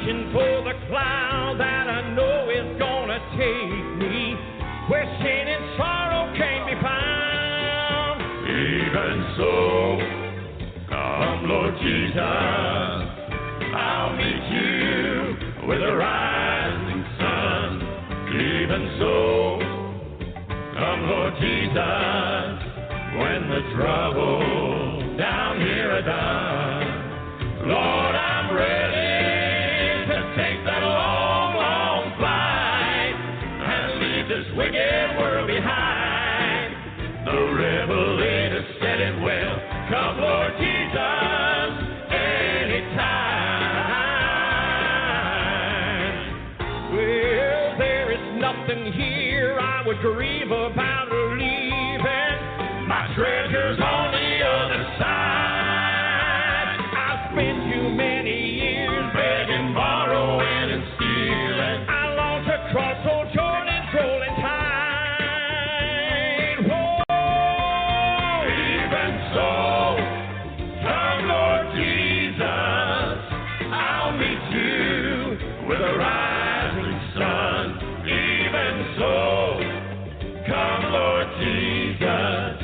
searching for the cloud that I know is gonna take me where sin and sorrow can't be found. Even so, come Lord Jesus, I'll meet you with the rising sun. Even so, come Lord Jesus, when the trouble down here are done. Lord, I'm ready to take that long, long flight and leave this wicked world behind. The Revelator said it will. Come, Lord Jesus, anytime. Well, there is nothing here I would grieve about leaving. My treasure's on the other side. I've spent too many years begging, borrowing, and stealing. I long to cross old Jordan's rolling tide. Whoa. Even so, come Lord Jesus, I'll meet you with a rising sun. Even so, come Lord Jesus,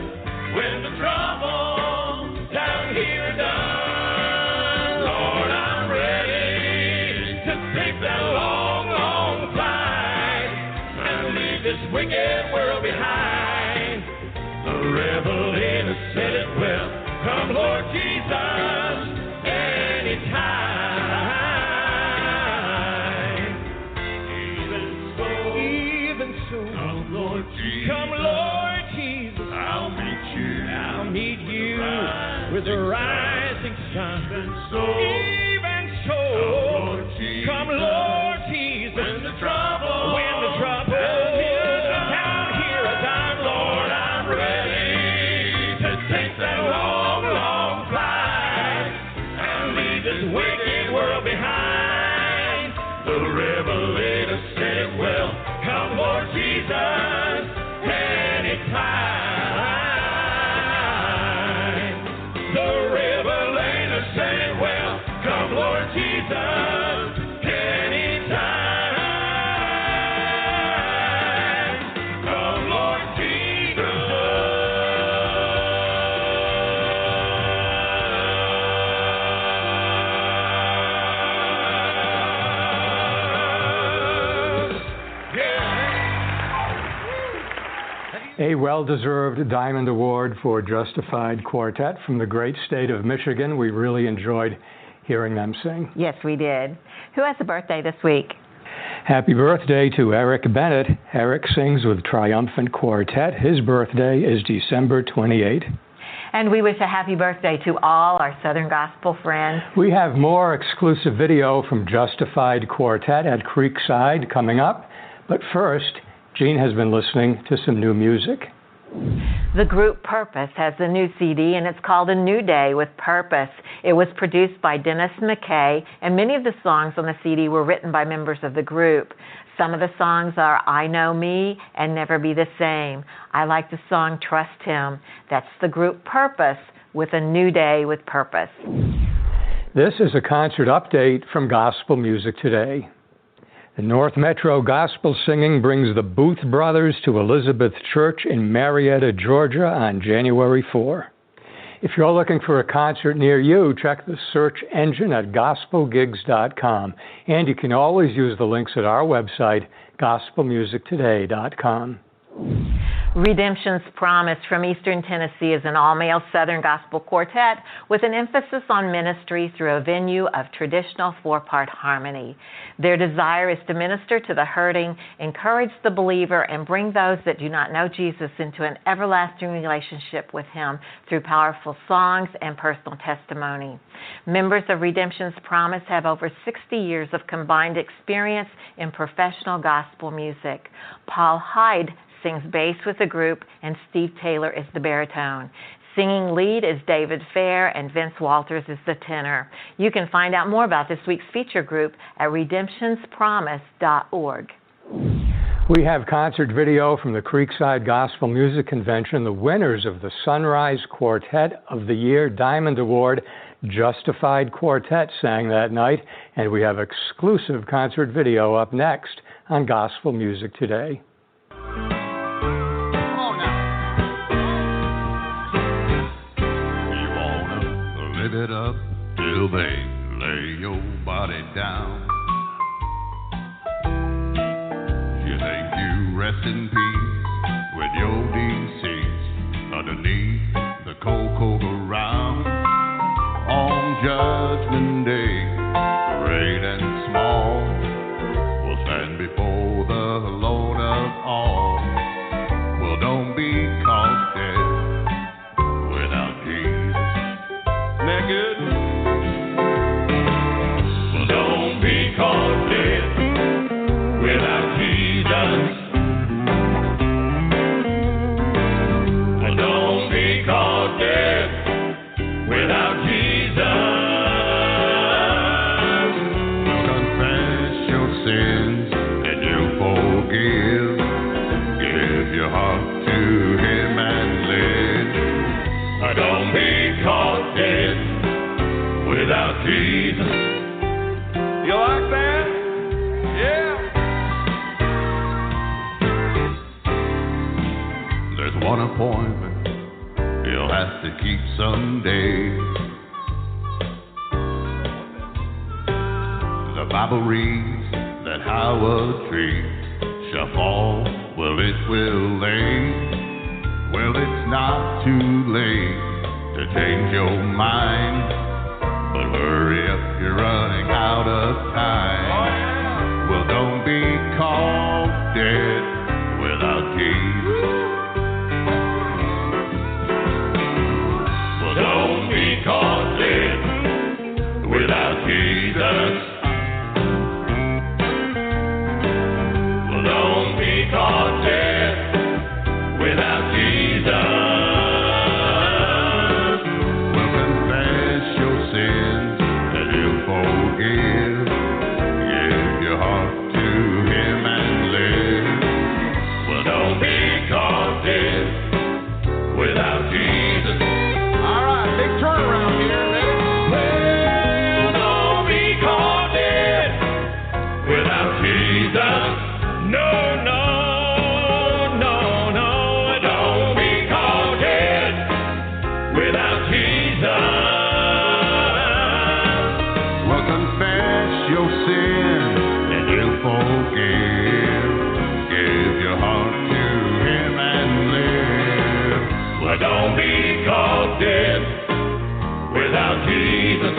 when the trouble down here done. Lord, I'm ready to take that long, long flight and leave this wicked world behind. The Revelator said it will. Come, Lord Jesus, anytime. Even so, come, Lord Jesus. Come, Lord Jesus, I'll meet you with the rising sun. Even so, come, Lord Jesus, when the trouble down here are done, Lord, I'm ready to take that long, long flight and leave this wicked world behind. The Revelator said it will. Come, Lord Jesus, anytime. The Revelator said it will. Come, Lord Jesus, anytime. Come, Lord Jesus. A well-deserved Diamond Award for Justified Quartet from the great state of Michigan. We really enjoyed hearing them sing. Yes, we did. Who has a birthday this week? Happy birthday to Eric Bennett. Eric sings with Triumphant Quartet. His birthday is December 28. And we wish a happy birthday to all our Southern Gospel friends. We have more exclusive video from Justified Quartet at Creekside coming up. But first, Jean has been listening to some new music. The group Purpose has a new CD, and it's called A New Day with Purpose. It was produced by Dennis McKay, and many of the songs on the CD were written by members of the group. Some of the songs are I Know Me and Never Be the Same. I like the song Trust Him. That's the group Purpose with A New Day with Purpose. This is a concert update from Gospel Music Today. The North Metro Gospel Singing brings the Booth Brothers to Elizabeth Church in Marietta, Georgia on January 4. If you're looking for a concert near you, check the search engine at gospelgigs.com. And you can always use the links at our website, gospelmusictoday.com. Redemption's Promise from Eastern Tennessee is an all-male Southern Gospel quartet with an emphasis on ministry through a venue of traditional four-part harmony. Their desire is to minister to the hurting, encourage the believer, and bring those that do not know Jesus into an everlasting relationship with Him through powerful songs and personal testimony. Members of Redemption's Promise have over 60 years of combined experience in professional gospel music. Paul Hyde sings bass with the group, and Steve Taylor is the baritone. Singing lead is David Fair, and Vince Walters is the tenor. You can find out more about this week's feature group at redemptionspromise.org. We have concert video from the Creekside Gospel Music Convention. The winners of the Sunrise Quartet of the Year Diamond Award Justified Quartet sang that night, and we have exclusive concert video up next on Gospel Music Today. Live it up till they lay your body down. You think you rest in peace with your deceased underneath the cold ground. On Judgment Day, great and small, will stand before the Lord of all. Well, don't be caught dead without Jesus. Naked. Well, don't be caught dead without Jesus. Well, don't be caught dead without Jesus. Well, confess your sins and you'll forgive. Give your heart to Him and live. Don't be caught dead without Jesus. You like that? Yeah. There's one appointment you'll have to keep someday. The Bible reads that how a tree shall fall, well, it will lay. Well, it's not too late to change your mind, but hurry up, you're running out of time. Well, don't be caught dead without Jesus. Well, don't be caught dead without Jesus. Well, don't be caught dead without Jesus. Well, confess your sins and He'll forgive. Give your heart to Him and live. Well, don't be caught dead without Jesus. All right, big turnaround here, ready? Well, don't be caught dead without Jesus. No, no. Your sin and He'll forgive. Give your heart to Him and live. Well, don't be caught dead without Jesus.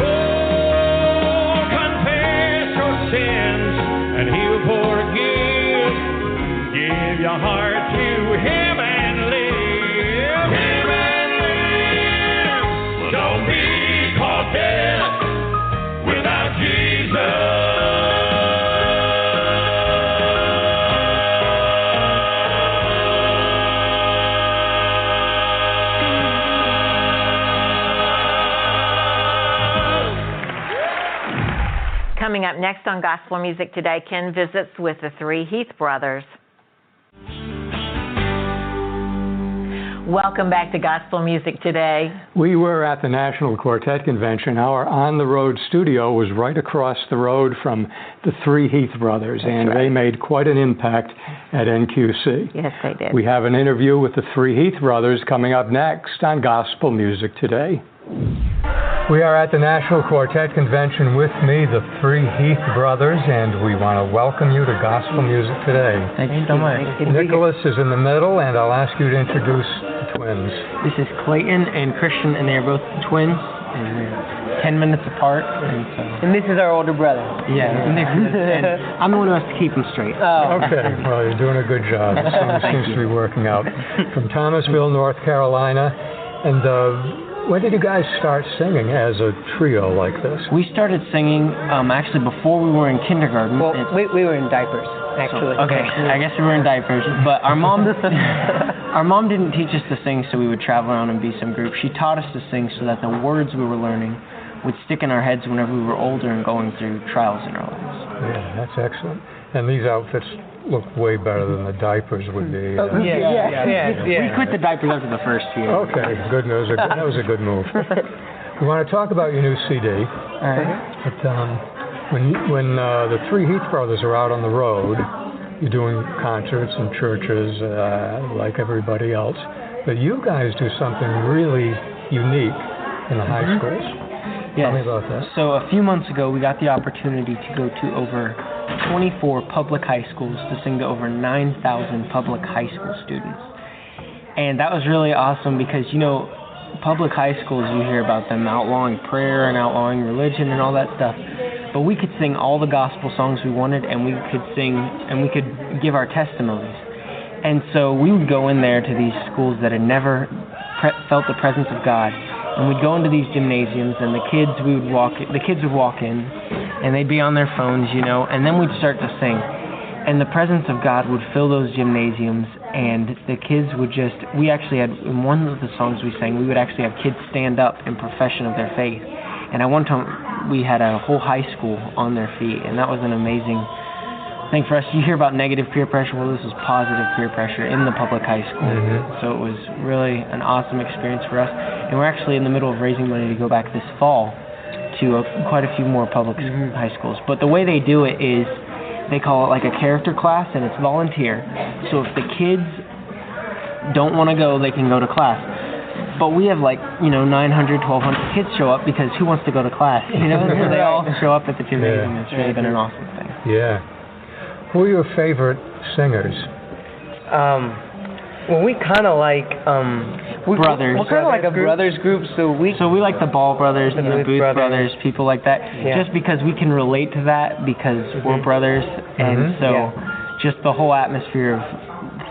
Oh, confess your sins and He'll forgive. Give your heart to Him and live. Him and live. Well, don't be caught dead without Jesus. Coming up next on Gospel Music Today, Ken visits with the three Heath brothers. Welcome back to Gospel Music Today. We were at the National Quartet Convention. Our on-the-road studio was right across the road from the three Heath brothers, and they made quite an impact at NQC. Yes, they did. We have an interview with the three Heath brothers coming up next on Gospel Music Today. We are at the National Quartet Convention. With me, the three Heath brothers, and we want to welcome you to Gospel Music Today. Thank you so much. Nicholas is in the middle, and I'll ask you to introduce the twins. This is Clayton and Christian, and they're both twins, and we're 10 minutes apart. And this is our older brother. Yeah, and I'm the one who has to keep them straight. Oh. Okay, well, you're doing a good job. It seems to be working out. From Thomasville, North Carolina, and when did you guys start singing as a trio like this? We started singing actually before we were in kindergarten. Well, we were in diapers, actually. Okay, I guess we were in diapers, but our mom didn't teach us to sing, so we would travel around and be some group. She taught us to sing so that the words we were learning would stick in our heads whenever we were older and going through trials in our lives. Yeah, that's excellent. And these outfits look way better than the diapers would be. Yeah. We quit the diapers after the first year. Okay, good news. That was a good move. We want to talk about your new CD. All right. But, when the three Heath brothers are out on the road, you're doing concerts in churches like everybody else. But you guys do something really unique in the high schools. Yes. Tell me about that. So a few months ago, we got the opportunity to go to over 24 public high schools to sing to over 9,000 public high school students. And that was really awesome because, public high schools, you hear about them outlawing prayer and outlawing religion and all that stuff. But we could sing all the gospel songs we wanted, and we could sing and we could give our testimonies. And so we would go in there to these schools that had never felt the presence of God. And we'd go into these gymnasiums, and the kids would walk in, and they'd be on their phones, and then we'd start to sing. And the presence of God would fill those gymnasiums, and the kids would we actually had, in one of the songs we sang, we would actually have kids stand up in profession of their faith. And at one time, we had a whole high school on their feet, and that was an amazing thing for us. You hear about negative peer pressure, well, this was positive peer pressure in the public high school. Mm-hmm. So it was really an awesome experience for us. And we're actually in the middle of raising money to go back this fall to quite a few more public high schools. But the way they do it is they call it like a character class, and it's volunteer. So if the kids don't want to go, they can go to class. But we have 900, 1,200 kids show up because who wants to go to class? So they all show up at the gymnasium. It's really been an awesome thing. Yeah. Who are your favorite singers? Well, we kind of like brothers. We're kind of like a brothers group, so we like the Ball brothers and the Booth brothers, people like that, just because we can relate to that because we're brothers, and just the whole atmosphere of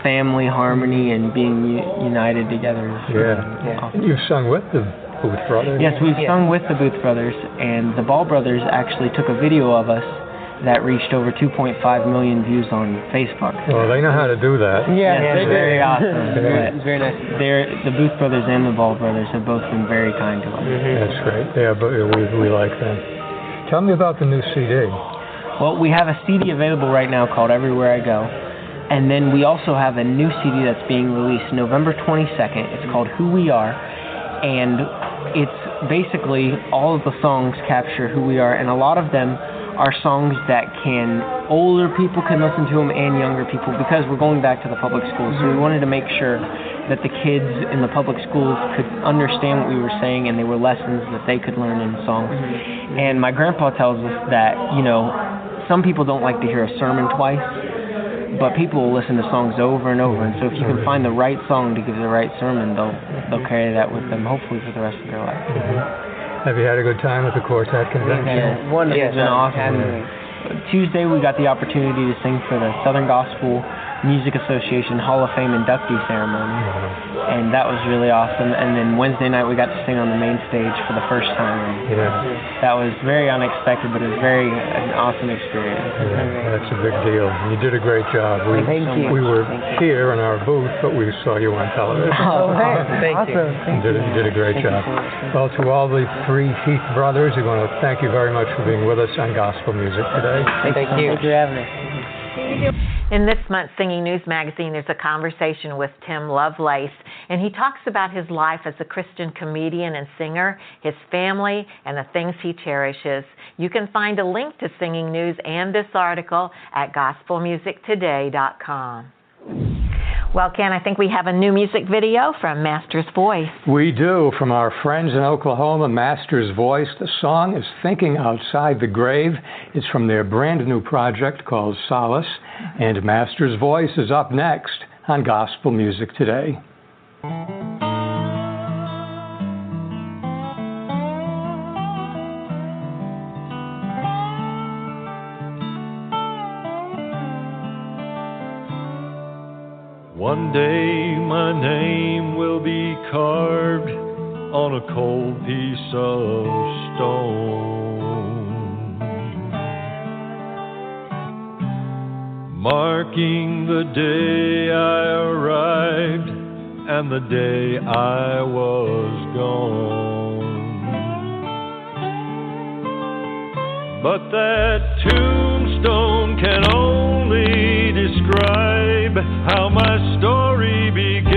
family harmony and being united together. Awesome. You've sung with the Booth brothers. Yes, we've sung with the Booth brothers, and the Ball brothers actually took a video of us that reached over 2.5 million views on Facebook. Well, they know how to do that. They're very awesome. It's very nice. The Booth brothers and the Ball brothers have both been very kind to us. That's great. Yeah, but we like them. Tell me about the new CD. Well, we have a CD available right now called Everywhere I Go. And then we also have a new CD that's being released November 22nd. It's called Who We Are. And it's basically all of the songs capture who we are. And a lot of them are songs that older people can listen to them and younger people, because we're going back to the public schools. So we wanted to make sure that the kids in the public schools could understand what we were saying, and they were lessons that they could learn in songs. And my grandpa tells us that, some people don't like to hear a sermon twice, but people will listen to songs over and over. And so if you can find the right song to give the right sermon, they'll carry that with them, hopefully for the rest of their life. Have you had a good time at the Quartet Convention? Yeah, wonderful. It's been awesome. Tuesday, we got the opportunity to sing for the Southern Gospel Music Association Hall of Fame inductee ceremony, and that was really awesome. And then Wednesday night, we got to sing on the main stage for the first time. And that was very unexpected, but it was an awesome experience. Yeah, that's a big deal. You did a great job. Thank you. We were here in our booth, but we saw you on television. Oh, thank you. You did a great job. Well, to all the three Heath brothers, we want to thank you very much for being with us on Gospel Music today. Thank you. Thanks for having us. In this month's Singing News magazine, there's a conversation with Tim Lovelace, and he talks about his life as a Christian comedian and singer, his family, and the things he cherishes. You can find a link to Singing News and this article at gospelmusictoday.com. Well, Ken, I think we have a new music video from Master's Voice. We do, from our friends in Oklahoma, Master's Voice. The song is Thinking Outside the Grave. It's from their brand new project called Solace. And Master's Voice is up next on Gospel Music Today. One day my name will be carved on a cold piece of stone, marking the day I arrived and the day I was gone. But that tombstone can only describe my story begins.